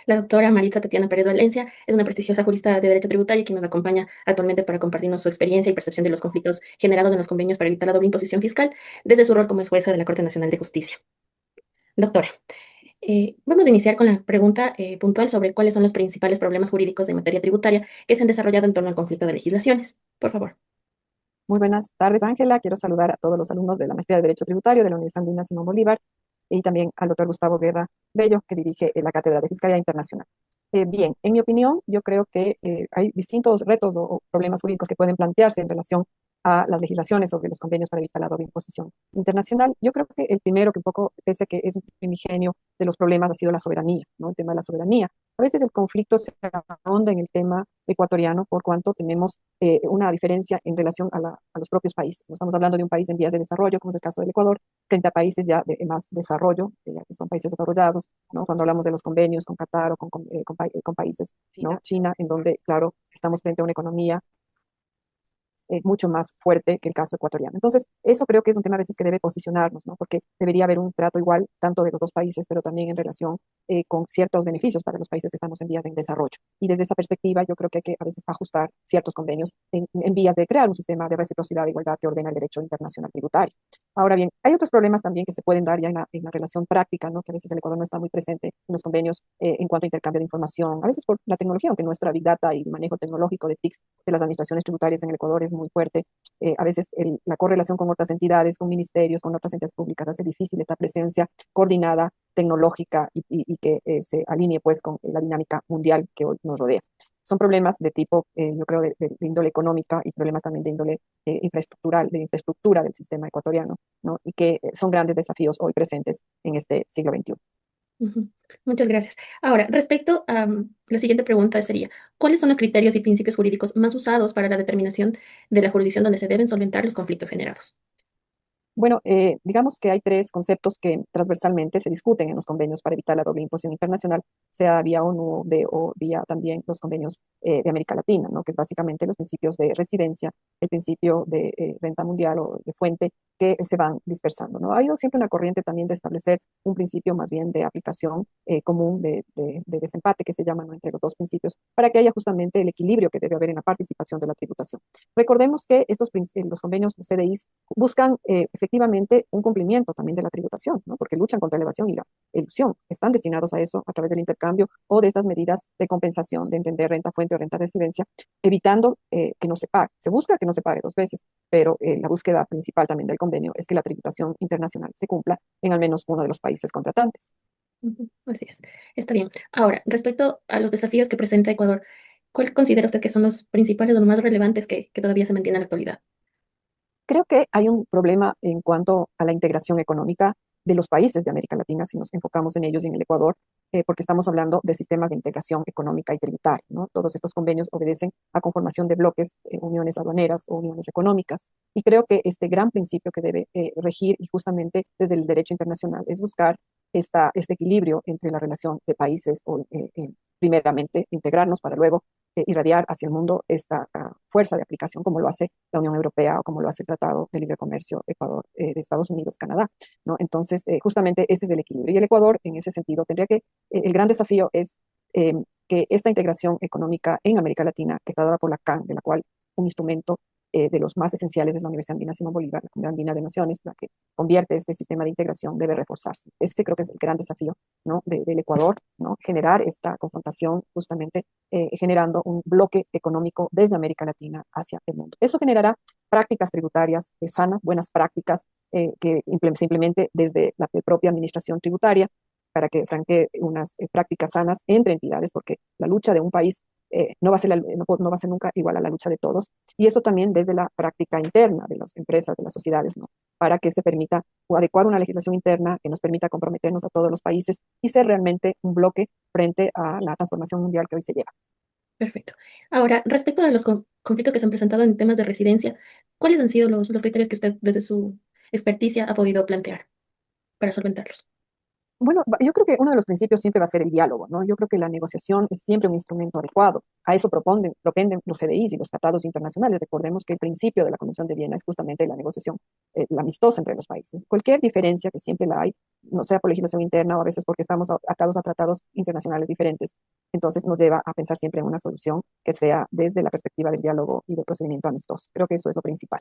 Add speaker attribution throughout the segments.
Speaker 1: La doctora Maritza Tatiana Pérez Valencia es una prestigiosa jurista de Derecho Tributario quien nos acompaña actualmente para compartirnos su experiencia y percepción de los conflictos generados en los convenios para evitar la doble imposición fiscal desde su rol como jueza de la Corte Nacional de Justicia. Doctora, vamos a iniciar con la pregunta puntual sobre cuáles son los principales problemas jurídicos de materia tributaria que se han desarrollado en torno al conflicto de legislaciones. Por favor.
Speaker 2: Muy buenas tardes, Ángela. Quiero saludar a todos los alumnos de la Maestría de Derecho Tributario de la Universidad Andina Simón Bolívar y también al doctor Gustavo Guerra Bello, que dirige la Cátedra de Fiscalía Internacional. Bien, en mi opinión, yo creo que hay distintos retos o problemas jurídicos que pueden plantearse en relación a las legislaciones sobre los convenios para evitar la doble imposición internacional. Yo creo que el primero, que un poco, pese a que es un primigenio de los problemas, ha sido la soberanía, ¿no? El tema de la soberanía. A veces el conflicto se ahonda en el tema ecuatoriano por cuanto tenemos una diferencia en relación a los propios países. No estamos hablando de un país en vías de desarrollo, como es el caso del Ecuador, frente a países ya de más desarrollo, ya que son países desarrollados, ¿no? Cuando hablamos de los convenios con Qatar o con países, ¿no? China, en donde, claro, estamos frente a una economía mucho más fuerte que el caso ecuatoriano. Entonces, eso creo que es un tema a veces que debe posicionarnos, ¿no? Porque debería haber un trato igual tanto de los dos países, pero también en relación con ciertos beneficios para los países que estamos en vías de desarrollo. Y desde esa perspectiva, yo creo que hay que a veces ajustar ciertos convenios en vías de crear un sistema de reciprocidad e igualdad que ordena el derecho internacional tributario. Ahora bien, hay otros problemas también que se pueden dar ya en la relación práctica, ¿no? Que a veces el Ecuador no está muy presente en los convenios en cuanto a intercambio de información, a veces por la tecnología, aunque nuestra Big Data y el manejo tecnológico de TIC de las administraciones tributarias en el Ecuador es muy fuerte. A veces la correlación con otras entidades, con ministerios, con otras entidades públicas hace difícil esta presencia coordinada, tecnológica y que se alinee pues con la dinámica mundial que hoy nos rodea. Son problemas de tipo, yo creo, de índole económica y problemas también de índole infraestructural, de infraestructura del sistema ecuatoriano, ¿no? Y que son grandes desafíos hoy presentes en este siglo XXI.
Speaker 1: Ujú. Muchas gracias. Ahora, respecto a la siguiente pregunta sería, ¿cuáles son los criterios y principios jurídicos más usados para la determinación de la jurisdicción donde se deben solventar los conflictos generados?
Speaker 2: Bueno, digamos que hay tres conceptos que transversalmente se discuten en los convenios para evitar la doble imposición internacional, sea vía ONU o vía también los convenios de América Latina, ¿no? Que es básicamente los principios de residencia, el principio de renta mundial o de fuente que se van dispersando, ¿no? Ha habido siempre una corriente también de establecer un principio más bien de aplicación común de desempate que se llama, ¿no? Entre los dos principios para que haya justamente el equilibrio que debe haber en la participación de la tributación. Recordemos que los convenios, los CDIs, buscan efectivamente un cumplimiento también de la tributación, ¿no? Porque luchan contra la evasión y la elusión. Están destinados a eso a través del intercambio o de estas medidas de compensación, de entender renta fuente o renta residencia, evitando que no se pague. Se busca que no se pague dos veces, pero la búsqueda principal también del convenio es que la tributación internacional se cumpla en al menos uno de los países contratantes.
Speaker 1: Ujú. Así es. Está bien. Ahora, respecto a los desafíos que presenta Ecuador, ¿cuál considera usted que son los principales o los más relevantes que todavía se mantienen en la actualidad?
Speaker 2: Creo que hay un problema en cuanto a la integración económica de los países de América Latina, si nos enfocamos en ellos y en el Ecuador, porque estamos hablando de sistemas de integración económica y tributaria, ¿no? Todos estos convenios obedecen a conformación de bloques, uniones aduaneras o uniones económicas. Y creo que este gran principio que debe regir y justamente desde el derecho internacional es buscar este equilibrio entre la relación de países o primeramente integrarnos para luego irradiar hacia el mundo esta fuerza de aplicación como lo hace la Unión Europea o como lo hace el Tratado de Libre Comercio Ecuador de Estados Unidos, Canadá, ¿no? Entonces, justamente ese es el equilibrio. Y el Ecuador, en ese sentido, tendría que, el gran desafío es eh, que esta integración económica en América Latina, que está dada por la CAN, de la cual un instrumento de los más esenciales es la Universidad Andina Simón Bolívar, la Comunidad Andina de Naciones, la que convierte este sistema de integración, debe reforzarse. Este creo que es el gran desafío, ¿no? Del Ecuador, ¿no? Generar esta confrontación justamente generando un bloque económico desde América Latina hacia el mundo. Eso generará prácticas tributarias sanas, buenas prácticas que se implemente desde la propia administración tributaria para que franquee unas prácticas sanas entre entidades, porque la lucha de un país no va a ser no va a ser nunca igual a la lucha de todos. Y eso también desde la práctica interna de las empresas, de las sociedades, ¿no? Para que se permita adecuar una legislación interna que nos permita comprometernos a todos los países y ser realmente un bloque frente a la transformación mundial que hoy se lleva.
Speaker 1: Perfecto. Ahora, respecto a los conflictos que se han presentado en temas de residencia, ¿cuáles han sido los criterios que usted, desde su experticia, ha podido plantear para solventarlos?
Speaker 2: Bueno, yo creo que uno de los principios siempre va a ser el diálogo, ¿no? Yo creo que la negociación es siempre un instrumento adecuado. A eso propenden los CDIs y los tratados internacionales. Recordemos que el principio de la Convención de Viena es justamente la negociación, la amistosa entre los países. Cualquier diferencia que siempre la hay, no sea por legislación interna o a veces porque estamos atados a tratados internacionales diferentes, entonces nos lleva a pensar siempre en una solución que sea desde la perspectiva del diálogo y del procedimiento amistoso. Creo que eso es lo principal.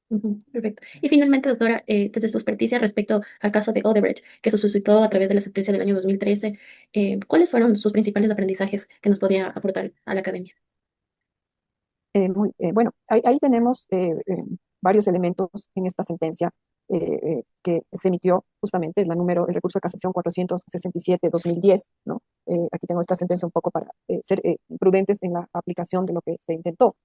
Speaker 1: Ujú, perfecto. Y finalmente, doctora, desde su experticia respecto al caso de Odebrecht, que se suscitó a través de la sentencia del año 2013, ¿cuáles fueron sus principales aprendizajes que nos podía aportar a la academia?
Speaker 2: Bueno, ahí tenemos varios elementos en esta sentencia que se emitió justamente, es el recurso de casación 467-2010, ¿no? Aquí tengo esta sentencia un poco para ser prudentes en la aplicación de lo que se intentó.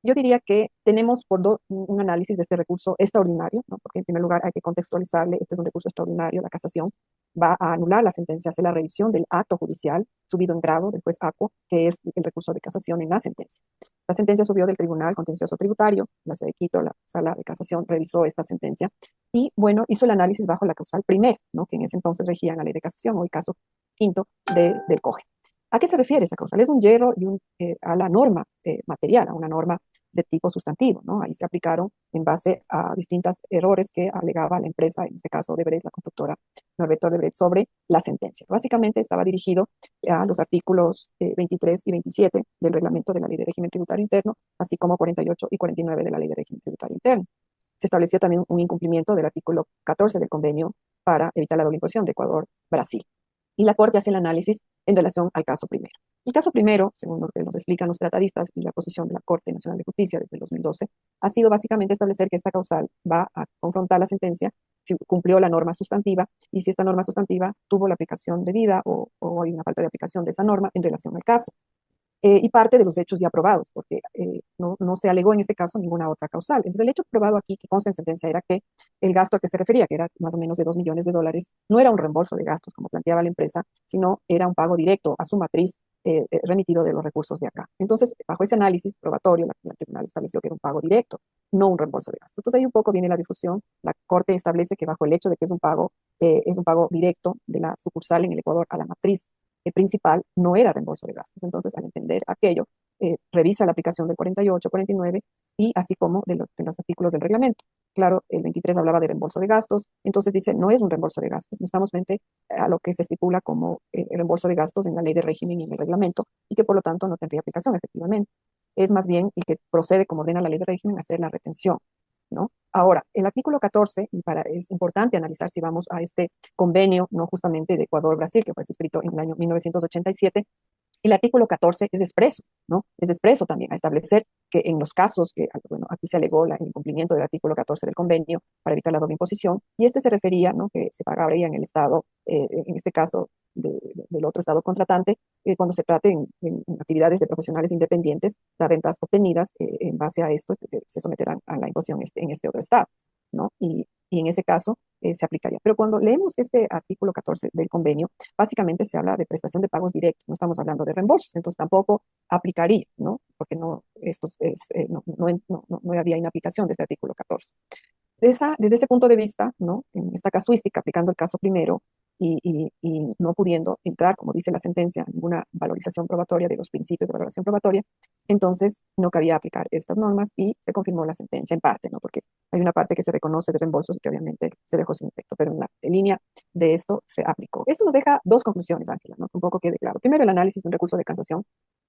Speaker 2: Yo diría que tenemos un análisis de este recurso extraordinario, ¿no? Porque en primer lugar hay que contextualizarle, este es un recurso extraordinario, la casación va a anular la sentencia, hace la revisión del acto judicial subido en grado del juez ACO, que es el recurso de casación en la sentencia. La sentencia subió del Tribunal Contencioso Tributario, la ciudad de Quito, la sala de casación revisó esta sentencia y, bueno, hizo el análisis bajo la causal primera, ¿no? Que en ese entonces regía en la ley de casación, o el caso quinto del COGE. ¿A qué se refiere esa causal? Es un hierro a la norma material, a una norma de tipo sustantivo, ¿no? Ahí se aplicaron en base a distintos errores que alegaba la empresa, en este caso Odebrecht, la constructora Norberto Odebrecht, sobre la sentencia. Básicamente estaba dirigido a los artículos 23 y 27 del reglamento de la Ley de Régimen Tributario Interno, así como 48 y 49 de la Ley de Régimen Tributario Interno. Se estableció también un incumplimiento del artículo 14 del convenio para evitar la doble imposición de Ecuador-Brasil. Y la Corte hace el análisis en relación al caso primero. El caso primero, según lo que nos explican los tratadistas y la posición de la Corte Nacional de Justicia desde el 2012, ha sido básicamente establecer que esta causal va a confrontar la sentencia si cumplió la norma sustantiva y si esta norma sustantiva tuvo la aplicación debida o hay una falta de aplicación de esa norma en relación al caso y parte de los hechos ya probados, porque no se alegó en este caso ninguna otra causal. Entonces, el hecho probado aquí que consta en sentencia era que el gasto al que se refería, que era más o menos de $2 millones, no era un reembolso de gastos, como planteaba la empresa, sino era un pago directo a su matriz remitido de los recursos de acá. Entonces, bajo ese análisis probatorio, la tribunal estableció que era un pago directo, no un reembolso de gastos. Entonces, ahí un poco viene la discusión. La Corte establece que bajo el hecho de que es un pago directo de la sucursal en el Ecuador a la matriz principal no era reembolso de gastos. Entonces, al entender aquello, revisa la aplicación del 48, 49 y así como de los artículos del reglamento. Claro, el 23 hablaba de reembolso de gastos, entonces dice, no es un reembolso de gastos, no estamos frente a lo que se estipula como el reembolso de gastos en la ley de régimen y en el reglamento, y que por lo tanto no tendría aplicación efectivamente. Es más bien el que procede, como ordena la ley de régimen, a hacer la retención, ¿no? Ahora, el artículo 14, es importante analizar si vamos a este convenio, no justamente de Ecuador-Brasil, que fue suscrito en el año 1987, el artículo 14 es expreso, ¿no? Es expreso también a establecer que en los casos que, bueno, aquí se alegó el incumplimiento del artículo 14 del convenio para evitar la doble imposición, y este se refería, ¿no? Que se pagaría en el Estado, en este caso del otro Estado contratante, cuando se trate en actividades de profesionales independientes, las rentas obtenidas en base a esto se someterán a la imposición en este otro Estado, ¿no? Y en ese caso se aplicaría. Pero cuando leemos este artículo 14 del convenio, básicamente se habla de prestación de pagos directos, no estamos hablando de reembolsos, entonces tampoco aplicaría, ¿no? Porque no había inaplicación de este artículo 14. Desde ese punto de vista, ¿no? En esta casuística, aplicando el caso primero y no pudiendo entrar, como dice la sentencia, en ninguna valorización probatoria de los principios de valoración probatoria, entonces no cabía aplicar estas normas y se confirmó la sentencia en parte, ¿no? Porque hay una parte que se reconoce de reembolsos y que obviamente se dejó sin efecto, pero en línea de esto se aplicó. Esto nos deja dos conclusiones, Ángela, ¿no? Que un poco quede claro. Primero, el análisis de un recurso de casación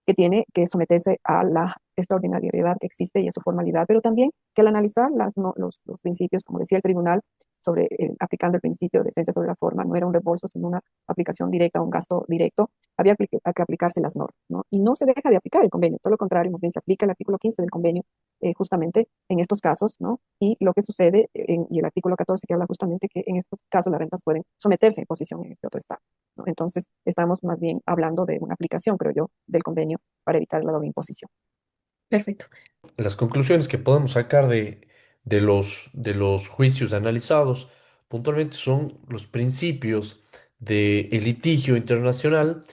Speaker 2: que tiene que someterse a la extraordinariedad que existe y a su formalidad, pero también que al analizar los principios, como decía el tribunal, aplicando el principio de esencia sobre la forma, no era un reembolso, sino una aplicación directa, un gasto directo, había que aplicarse las normas, ¿no? Y no se deja de aplicar el convenio, todo lo contrario, más bien se aplica el artículo 15 del convenio justamente en estos casos, ¿no? Y lo que sucede, y el artículo 14 que habla justamente que en estos casos las rentas pueden someterse a imposición en este otro estado, ¿no? Entonces, estamos más bien hablando de una aplicación, creo yo, del convenio para evitar la doble imposición.
Speaker 1: Perfecto.
Speaker 3: Las conclusiones que podemos sacar de los juicios analizados puntualmente son los principios del litigio internacional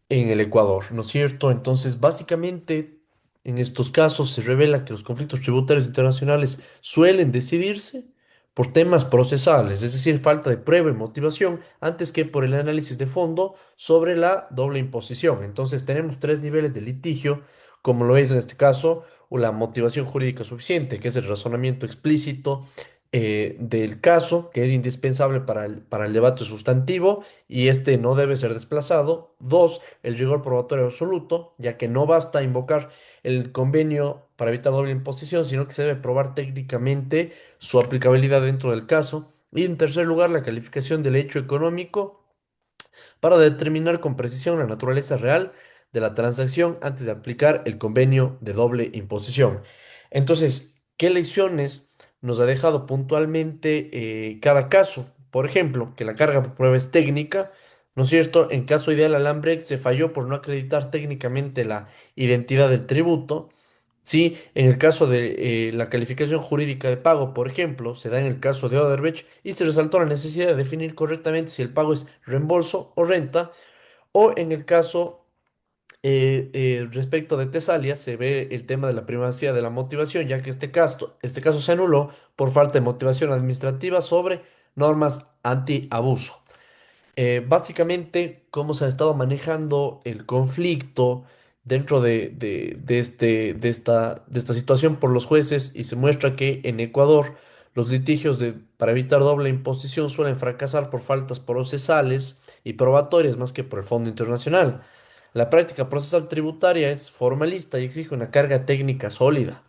Speaker 3: en el Ecuador, ¿no es cierto? Entonces, básicamente, en estos casos se revela que los conflictos tributarios internacionales suelen decidirse por temas procesales, es decir, falta de prueba y motivación, antes que por el análisis de fondo sobre la doble imposición. Entonces, tenemos tres niveles de litigio, como lo es en este caso, o la motivación jurídica suficiente, que es el razonamiento explícito del caso, que es indispensable para el debate sustantivo y este no debe ser desplazado. Dos, el rigor probatorio absoluto, ya que no basta invocar el convenio para evitar doble imposición, sino que se debe probar técnicamente su aplicabilidad dentro del caso. Y en tercer lugar, la calificación del hecho económico para determinar con precisión la naturaleza real de la transacción antes de aplicar el convenio de doble imposición. Entonces, ¿qué lecciones nos ha dejado puntualmente cada caso? Por ejemplo, que la carga por prueba es técnica, ¿no es cierto? En caso ideal, Alambrec se falló por no acreditar técnicamente la identidad del tributo. Sí, en el caso de la calificación jurídica de pago, por ejemplo, se da en el caso de Odebrecht y se resaltó la necesidad de definir correctamente si el pago es reembolso o renta, o en el caso respecto de Tesalia se ve el tema de la primacía de la motivación, ya que este caso se anuló por falta de motivación administrativa sobre normas anti-abuso. Básicamente, cómo se ha estado manejando el conflicto dentro de esta situación por los jueces y se muestra que en Ecuador los litigios para evitar doble imposición suelen fracasar por faltas procesales y probatorias más que por el Fondo Internacional. La práctica procesal tributaria es formalista y exige una carga técnica sólida.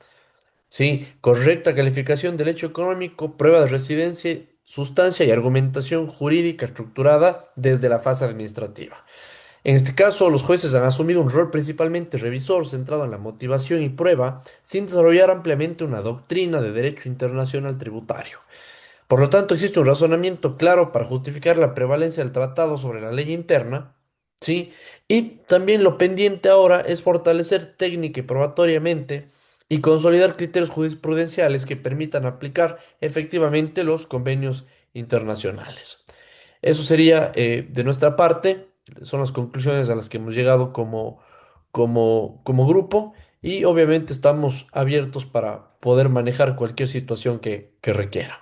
Speaker 3: Sí, correcta calificación del hecho económico, prueba de residencia, sustancia y argumentación jurídica estructurada desde la fase administrativa. En este caso, los jueces han asumido un rol principalmente revisor centrado en la motivación y prueba, sin desarrollar ampliamente una doctrina de derecho internacional tributario. Por lo tanto, existe un razonamiento claro para justificar la prevalencia del tratado sobre la ley interna, ¿sí? Y también lo pendiente ahora es fortalecer técnica y probatoriamente y consolidar criterios jurisprudenciales que permitan aplicar efectivamente los convenios internacionales. Eso sería de nuestra parte, son las conclusiones a las que hemos llegado como grupo y obviamente estamos abiertos para poder manejar cualquier situación que requiera.